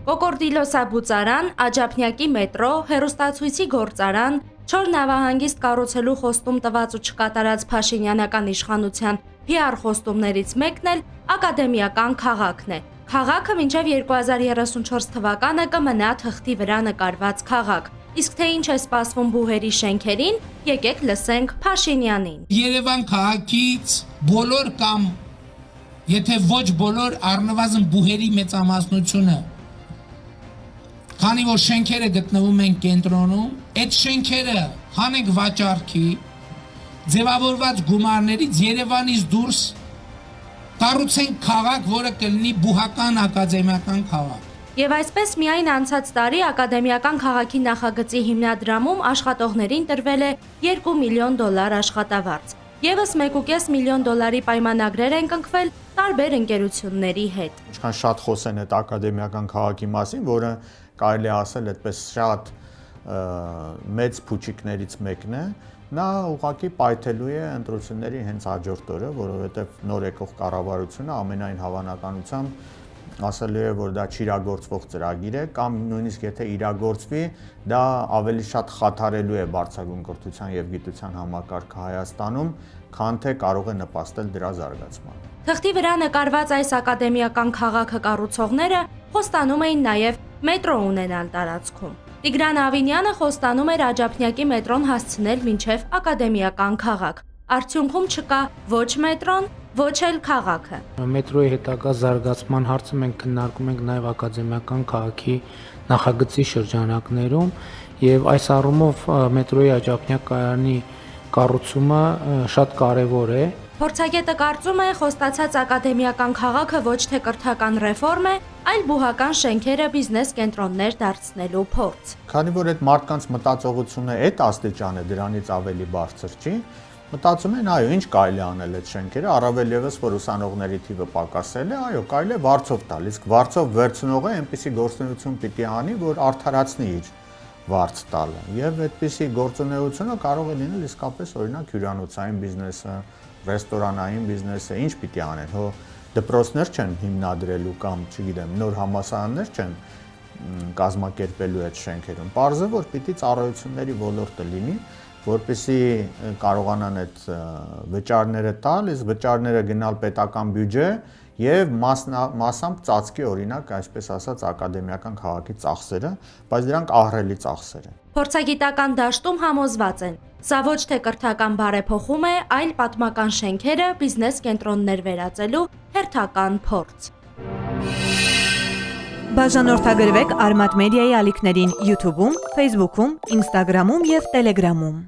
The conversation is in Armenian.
Կոկորդիլոսաբուծարան, Աջափնյակի մետրո, հեռուստացույցի գործարան, Չոր նավահանգիստ կառուցելու խոստում տված ու չկատարած Փաշինյանական իշխանության PR խոստումներից մեկն էլ ակադեմիական քաղաքն է։ Քաղաքը մինչև 2034 թվականը կմնա թղթի վրա նկարված քաղաք։ Իսկ թե ինչ է սպասվում բուհերի շենքերին, եկեք լսենք Փաշինյանին։ Երևան քաղաքից բոլոր կամ եթե ոչ բոլոր առնվազն բուհերի մեծամասնությունը, քանի որ շենքերը գտնվում են կենտրոնում, այդ շենքերը հանենք վաճառքի, ձևավորված գումարներից Երևանից դուրս կառուցենք քաղաք, որը կլինի բուհական ակադեմիական քաղաք։ Եվ այսպես միայն անցած տարի ակադեմիական քաղաքի նախագծի հիմնադրամում աշխատողներին տրվել է $2 միլիոն աշխատավարձ։ Եվս $1.5 միլիոն պայմանագրեր են կնքվել տարբեր ընկերությունների հետ։ Ինչքան շատ խոսեն այդ ակադեմիական քաղաքի մասին, որը կարելի է ասել այդպես շատ մեծ փուչիկներից մեկն է, նա ուղղակի պայթելու է ընտրությունների հենց հաջորդ օրը, որովհետև նոր եկող կառավարությունը ամենայն հավանականությամբ ասելու է, որ դա չիրագործվող ծրագիր է, կամ նույնիսկ եթե իրագործվի, դա ավելի շատ խաթարելու է բարձրագույն կրթության եւ գիտության համակարգը Հայաստանում, քան թե կարող է նպաստել դրա զարգացմանը։ Թղթի վրա նկարված այս ակադեմիական քաղաքը կառուցողները խոստանում էին նաև մետրո ունենալ տարածքում։ Տիգրան Ավինյանը խոստանում էր Աջափնյակի մետրոն հասցնել մինչև ակադեմիական քաղաք։ Արդյունքում չկա ոչ մետրոն, ոչ էլ քաղաքը։ Մետրոյի հետագա զարգացման հարցը մենք քննարկում ենք նաև ակադեմիական քաղաքի նախագծի շրջանակներում եւ այս առումով մետրոյի Աջափնյակ կայարանի կառուցումը շատ կարեւոր է։ Փորձագետը կարծում է, խոստացած ակադեմիական քաղաքը ոչ թե կրթական ռեֆորմ է, այլ բուհական շենքերը բիզնես կենտրոններ դարձնելու փորձ։ Քանի որ այդ մարդկանց մտածողությունը այդ աստիճան է, դրանից ավելի բարձր չի, մտածում են, այո, ինչ կարելի անել այդ շենքերը, առավել եւս որ ուսանողների թիվը պակասել է, այո, կարելի է վարձով տալ, իսկ վարձով վերցնողը այնպիսի գործունեություն պիտի անի, որ արդարացնի իր վարձ տալը։ Եվ այդպիսի գործունեությունը կարող է լինել իսկապես օրինակ հյուրանոցային բիզնեսը, ռեստորանային բիզնեսը, ինչ պիտի անեն, հո դպրոցներ չեն հիմնադրելու կամ, չգիտեմ, նոր համալսարաններ չեն կազմակերպելու այդ շենքերում։ Պարզ է, որ պիտի ծառայությունների ոլորտը լինի, որպեսզի կարողանան այդ վճարները տալ, իսկ վճարները գնալ պետական բյուջե եւ մասամբ ծածկի օրինակ, այսպես ասած, ակադեմիական քաղաքի ծախսերը, բայց դրանք ահռելի ծախսեր են։ Փորձագիտական դաշտում համոզված են, սա ոչ թե կրթական բարեփոխում է, այլ պատմական շենքերը բիզնես կենտրոններ վերածելու հերթական փորձ։ Բաժանորդագրվեք Արմատ մեդիայի ալիքներին YouTube-ում, Facebook-ում, Instagram-ում եւ Telegram-ում։